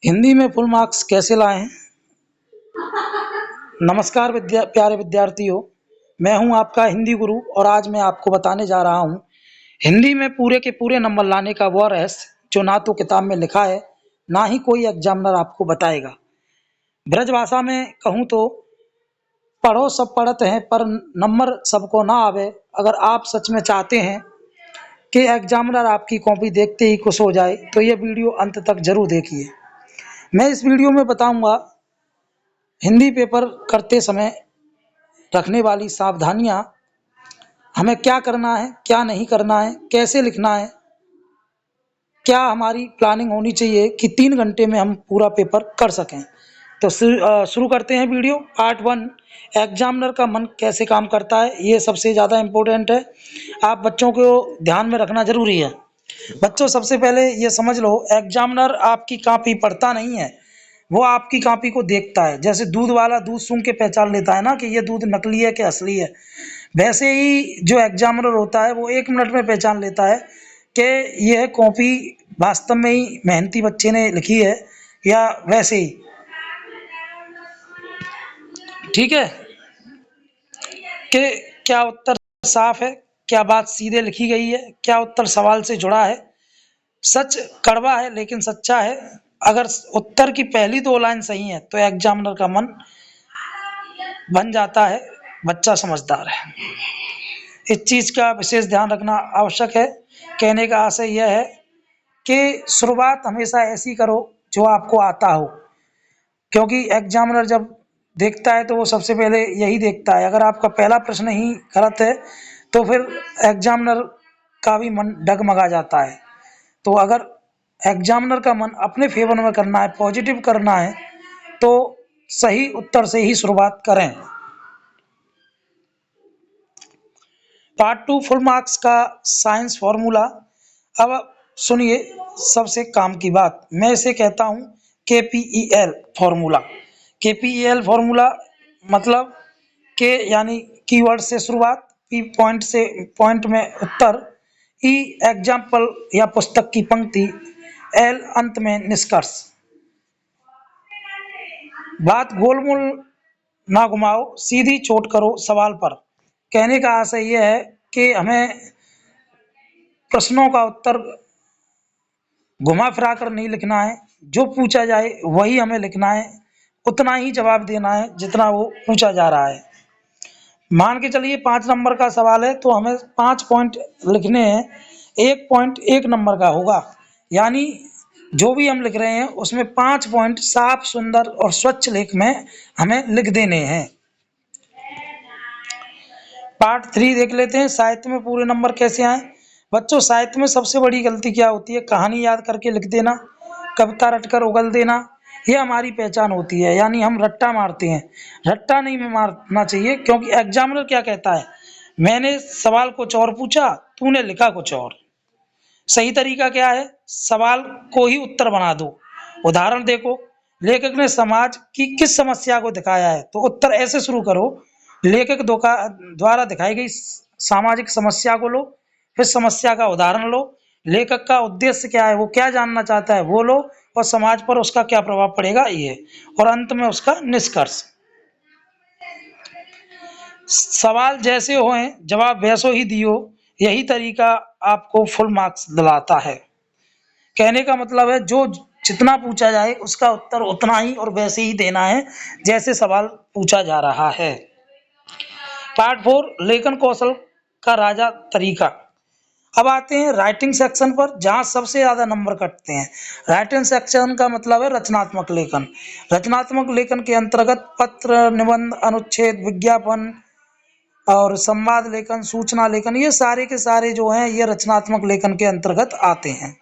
हिंदी में full marks कैसे लाएं? नमस्कार प्यारे विद्यार्थियों, मैं हूं आपका हिंदी गुरु और आज मैं आपको बताने जा रहा हूं हिंदी में पूरे के पूरे नंबर लाने का वो रहस्य जो ना तो किताब में लिखा है, ना ही कोई एग्जामिनर आपको बताएगा। ब्रजभाषा में कहूँ तो पढ़ो सब पढ़त हैं पर नंबर सबको ना आवे। अगर आप सच में चाहते हैं कि एग्जामिनर आपकी कॉपी देखते ही खुश हो जाए तो ये वीडियो अंत तक जरूर देखिए। मैं इस वीडियो में बताऊंगा हिंदी पेपर करते समय रखने वाली सावधानियां, हमें क्या करना है, क्या नहीं करना है, कैसे लिखना है, क्या हमारी प्लानिंग होनी चाहिए कि 3 घंटे में हम पूरा पेपर कर सकें। तो शुरू करते हैं वीडियो। पार्ट 1, एग्जामिनर का मन कैसे काम करता है, ये सबसे ज़्यादा इम्पोर्टेंट है। आप बच्चों को ध्यान में रखना जरूरी है। बच्चों, सबसे पहले ये समझ लो, एग्जामिनर आपकी कॉपी पढ़ता नहीं है, वो आपकी कॉपी को देखता है। जैसे दूध वाला दूध सूंघ के पहचान लेता है ना कि ये दूध नकली है कि असली है, वैसे ही जो एग्जामिनर होता है वो 1 मिनट में पहचान लेता है कि यह कॉपी वास्तव में ही मेहनती बच्चे ने लिखी है या वैसे ही। ठीक है कि क्या उत्तर साफ है, क्या बात सीधे लिखी गई है, क्या उत्तर सवाल से जुड़ा है। सच कड़वा है लेकिन सच्चा है। अगर उत्तर की पहली 2 लाइन सही है तो एग्जामिनर का मन बन जाता है, बच्चा समझदार है। इस चीज का विशेष ध्यान रखना आवश्यक है। कहने का आशय यह है कि शुरुआत हमेशा ऐसी करो जो आपको आता हो, क्योंकि एग्जामिनर जब देखता है तो वो सबसे पहले यही देखता है। अगर आपका पहला प्रश्न ही गलत है तो फिर एग्जामिनर का भी मन डगमगा जाता है। तो अगर एग्जामिनर का मन अपने फेवर में करना है, पॉजिटिव करना है, तो सही उत्तर से ही शुरुआत करें। पार्ट 2, फुल मार्क्स का साइंस फॉर्मूला। अब सुनिए सबसे काम की बात, मैं इसे कहता हूं KPEL फॉर्मूला। KPEL फॉर्मूला मतलब के यानी कीवर्ड से शुरुआत, P पॉइंट से पॉइंट में उत्तर, E एग्जाम्पल या पुस्तक की पंक्ति, L अंत में निष्कर्ष। बात गोलमोल ना घुमाओ, सीधी चोट करो सवाल पर। कहने का आशय यह है कि हमें प्रश्नों का उत्तर घुमा फिरा कर नहीं लिखना है। जो पूछा जाए वही हमें लिखना है, उतना ही जवाब देना है जितना वो पूछा जा रहा है। मान के चलिए 5 नंबर का सवाल है तो हमें 5 पॉइंट लिखने हैं। 1 पॉइंट 1 नंबर का होगा, यानी जो भी हम लिख रहे हैं उसमें 5 पॉइंट साफ, सुंदर और स्वच्छ लेख में हमें लिख देने हैं। पार्ट 3 देख लेते हैं, साहित्य में पूरे नंबर कैसे आए। बच्चों, साहित्य में सबसे बड़ी गलती क्या होती है? कहानी याद करके लिख देना, कविता रटकर उगल देना। ये हमारी पहचान होती है, यानी हम रट्टा मारते हैं। रट्टा नहीं मारना चाहिए, क्योंकि एग्जामिनर क्या कहता है, मैंने सवाल कुछ और पूछा, तूने लिखा कुछ और। सही तरीका क्या है? सवाल को ही उत्तर बना दो। उदाहरण देखो, लेखक ने समाज की किस समस्या को दिखाया है, तो उत्तर ऐसे शुरू करो, लेखक द्वारा दिखाई गई सामाजिक समस्या को लो, फिर समस्या का उदाहरण लो, लेखक का उद्देश्य क्या है, वो क्या जानना चाहता है वो लो, और समाज पर उसका क्या प्रभाव पड़ेगा ये, और अंत में उसका निष्कर्ष। सवाल जैसे हों जवाब वैसो ही दियो, यही तरीका आपको फुल मार्क्स दिलाता है। कहने का मतलब है जो जितना पूछा जाए उसका उत्तर उतना ही और वैसे ही देना है जैसे सवाल पूछा जा रहा है। पार्ट 4, लेखन कौशल का राजा तरीका। अब आते हैं राइटिंग सेक्शन पर, जहां सबसे ज्यादा नंबर कटते हैं। राइटिंग सेक्शन का मतलब है रचनात्मक लेखन। रचनात्मक लेखन के अंतर्गत पत्र, निबंध, अनुच्छेद, विज्ञापन और संवाद लेखन, सूचना लेखन, ये सारे के सारे जो हैं ये रचनात्मक लेखन के अंतर्गत आते हैं।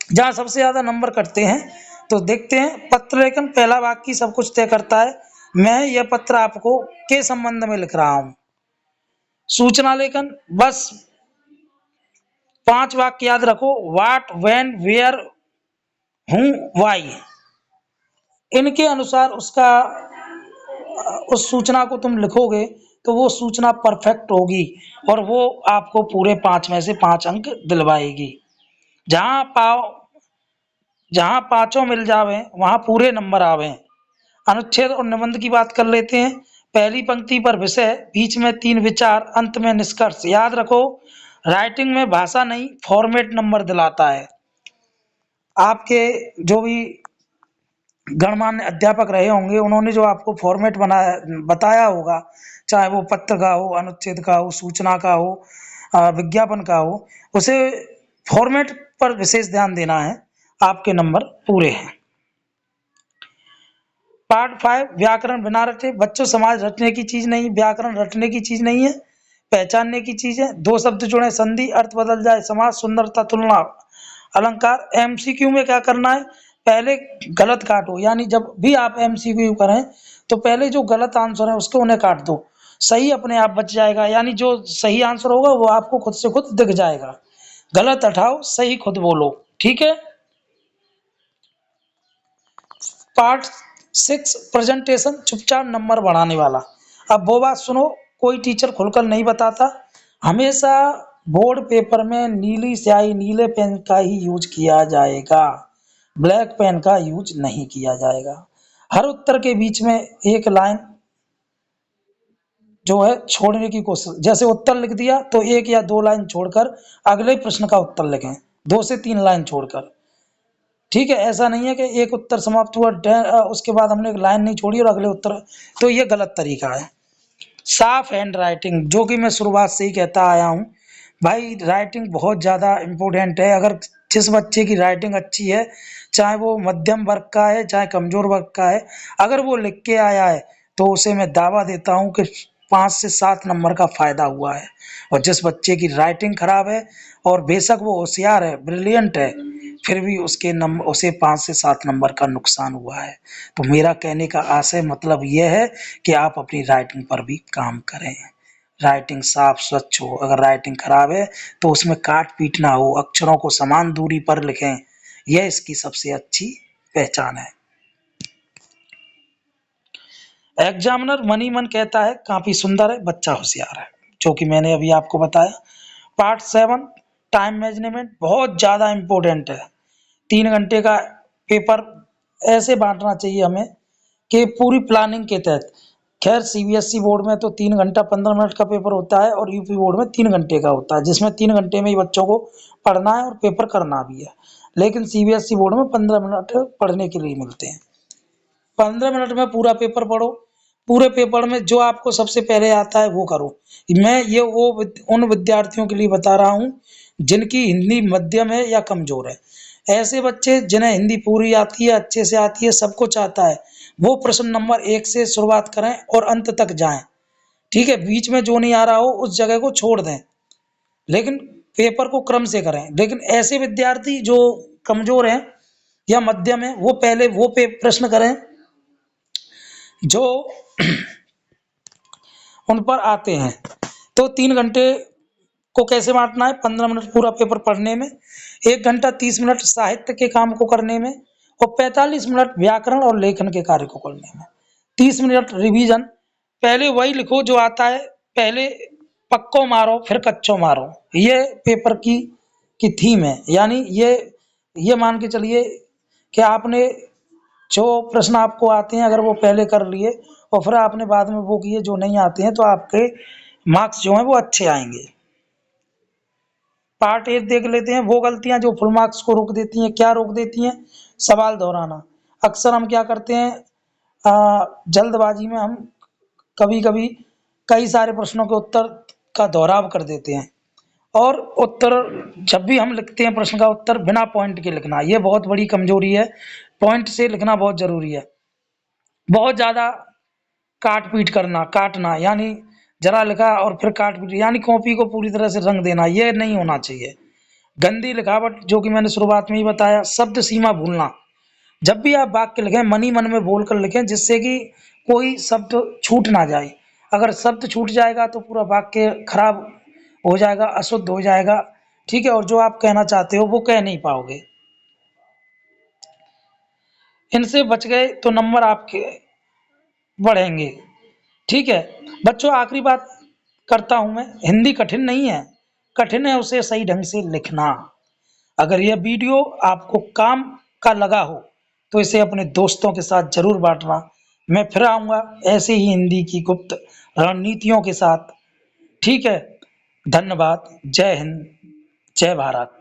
जहां सबसे ज्यादा नंबर कटते हैं तो देखते हैं। पत्र लेखन, पहला वाक्य सब कुछ तय करता है, मैं यह पत्र आपको के संबंध में लिख रहा हूं। सूचना लेखन, बस 5 वाक्य याद रखो, व्हाट, व्हेन, वेयर, हूं, व्हाई। इनके अनुसार उस सूचना को तुम लिखोगे तो वो सूचना परफेक्ट होगी और वो आपको पूरे 5 में से 5 अंक दिलवाएगी। जहां पाओ जहाँ पाँचों मिल जावे वहाँ पूरे नंबर आवे। अनुच्छेद और निबंध की बात कर लेते हैं। पहली पंक्ति पर विषय, बीच में 3 विचार, अंत में निष्कर्ष। याद रखो, राइटिंग में भाषा नहीं, फॉर्मेट नंबर दिलाता है। आपके जो भी गणमान्य अध्यापक रहे होंगे, उन्होंने जो आपको फॉर्मेट बनाया बताया होगा, चाहे वो पत्र का हो, अनुच्छेद का हो, सूचना का हो, विज्ञापन का हो, उसे फॉर्मेट पर विशेष ध्यान देना है, आपके नंबर पूरे हैं। पार्ट 5, व्याकरण बिना रटे। बच्चों, समाज रटने की चीज नहीं, व्याकरण रटने की चीज नहीं है, पहचानने की चीज है। दो शब्द जुड़े, संधि, अर्थ बदल जाए, समास, सुंदरता, तुलना, अलंकार। एमसीक्यू में क्या करना है, पहले गलत काटो, यानी जब भी आप एमसीक्यू करें तो पहले जो गलत आंसर है उसको उन्हें काट दो, सही अपने आप बच जाएगा। यानी जो सही आंसर होगा वो आपको खुद से खुद दिख जाएगा। गलत हटाओ, सही खुद बोलो, ठीक है। पार्ट 6, प्रेजेंटेशन, चुपचाप नंबर बढ़ाने वाला। अब वो बात सुनो, कोई टीचर खुलकर नहीं बताता। हमेशा बोर्ड पेपर में नीली स्याही, नीले पेन का ही यूज किया जाएगा, ब्लैक पेन का यूज नहीं किया जाएगा। हर उत्तर के बीच में एक लाइन जो है छोड़ने की कोशिश, जैसे उत्तर लिख दिया तो 1 या 2 लाइन छोड़कर अगले प्रश्न का उत्तर लिखें, 2 से 3 लाइन छोड़कर, ठीक है। ऐसा नहीं है कि एक उत्तर समाप्त हुआ, उसके बाद हमने एक लाइन नहीं छोड़ी और अगले उत्तर, तो ये गलत तरीका है। साफ हैंड राइटिंग, जो कि मैं शुरुआत से ही कहता आया हूँ भाई, राइटिंग बहुत ज़्यादा इम्पोर्टेंट है। अगर जिस बच्चे की राइटिंग अच्छी है, चाहे वो मध्यम वर्ग का है चाहे कमजोर वर्ग का है, अगर वो लिख के आया है तो उसे मैं दावा देता हूँ कि 5 से 7 नंबर का फायदा हुआ है। और जिस बच्चे की राइटिंग खराब है और बेशक वो होशियार है, ब्रिलियंट है, फिर भी उसके नंबर, उसे 5 से 7 नंबर का नुकसान हुआ है। तो मेरा कहने का आशय मतलब यह है कि आप अपनी राइटिंग पर भी काम करें। राइटिंग साफ स्वच्छ हो, अगर राइटिंग खराब है तो उसमें काट पीट ना हो, अक्षरों को समान दूरी पर लिखें, यह इसकी सबसे अच्छी पहचान है। एग्जामिनर मन ही मन कहता है काफी सुंदर है, बच्चा होशियार है, जो कि मैंने अभी आपको बताया। पार्ट 7, टाइम मैनेजमेंट, बहुत ज्यादा इंपॉर्टेंट है। 3 घंटे का पेपर ऐसे बांटना चाहिए हमें कि पूरी प्लानिंग के तहत। खैर सीबीएसई बोर्ड में तो 3 घंटा 15 मिनट का पेपर होता है और यूपी बोर्ड में 3 घंटे का होता है, जिसमें 3 घंटे में ही बच्चों को पढ़ना है और पेपर करना भी है। लेकिन सीबीएसई बोर्ड में 15 मिनट पढ़ने के लिए मिलते हैं। 15 मिनट में पूरा पेपर पढ़ो, पूरे पेपर में जो आपको सबसे पहले आता है वो करो। मैं ये वो उन विद्यार्थियों के लिए बता रहा हूँ जिनकी हिंदी मध्यम है या कमजोर है। ऐसे बच्चे जिन्हें हिंदी पूरी आती है, अच्छे से आती है, सब कुछ आता है, वो प्रश्न नंबर 1 से शुरुआत करें और अंत तक जाएं, ठीक है। बीच में जो नहीं आ रहा हो उस जगह को छोड़ दें, लेकिन पेपर को क्रम से करें। लेकिन ऐसे विद्यार्थी जो कमजोर हैं या मध्यम है, वो पहले वो प्रश्न करें जो उन पर आते हैं। तो 3 घंटे को कैसे बांटना है, 15 मिनट पूरा पेपर पढ़ने में, 1 घंटा 30 मिनट साहित्य के काम को करने में और 45 मिनट व्याकरण और लेखन के कार्य को करने में, 30 मिनट रिवीजन। पहले वही लिखो जो आता है, पहले पक्को मारो फिर कच्चो मारो, ये पेपर की थीम है। यानी ये मान के चलिए कि आपने जो प्रश्न आपको आते हैं अगर वो पहले कर लिए और फिर आपने बाद में वो किए जो नहीं आते हैं, तो आपके मार्क्स जो हैं वो अच्छे आएंगे। पार्ट 8 देख लेते हैं, वो गलतियां जो फुल मार्क्स को रोक देती हैं। क्या रोक देती हैं, सवाल दोहराना। अक्सर हम क्या करते हैं, जल्दबाजी में हम कभी कभी कई सारे प्रश्नों के उत्तर का दोहराव कर देते हैं, और उत्तर जब भी हम लिखते हैं प्रश्न का उत्तर बिना पॉइंट के लिखना, ये बहुत बड़ी कमजोरी है। पॉइंट से लिखना बहुत जरूरी है। बहुत ज्यादा काट पीट करना, काटना, यानी जरा लिखा और फिर काट पीट, यानी कॉपी को पूरी तरह से रंग देना, ये नहीं होना चाहिए। गंदी लिखावट, जो कि मैंने शुरुआत में ही बताया। शब्द सीमा भूलना, जब भी आप वाक्य लिखें मन ही मन में बोल कर लिखें, जिससे कि कोई शब्द छूट ना जाए। अगर शब्द छूट जाएगा तो पूरा वाक्य खराब हो जाएगा, अशुद्ध हो जाएगा, ठीक है, और जो आप कहना चाहते हो वो कह नहीं पाओगे। इनसे बच गए तो नंबर आपके बढ़ेंगे, ठीक है। बच्चों, आखिरी बात करता हूं मैं, हिंदी कठिन नहीं है, कठिन है उसे सही ढंग से लिखना। अगर यह वीडियो आपको काम का लगा हो तो इसे अपने दोस्तों के साथ ज़रूर बाँटना। मैं फिर आऊँगा ऐसे ही हिंदी की गुप्त रणनीतियों के साथ। ठीक है? धन्यवाद। जय हिंद, जय भारत।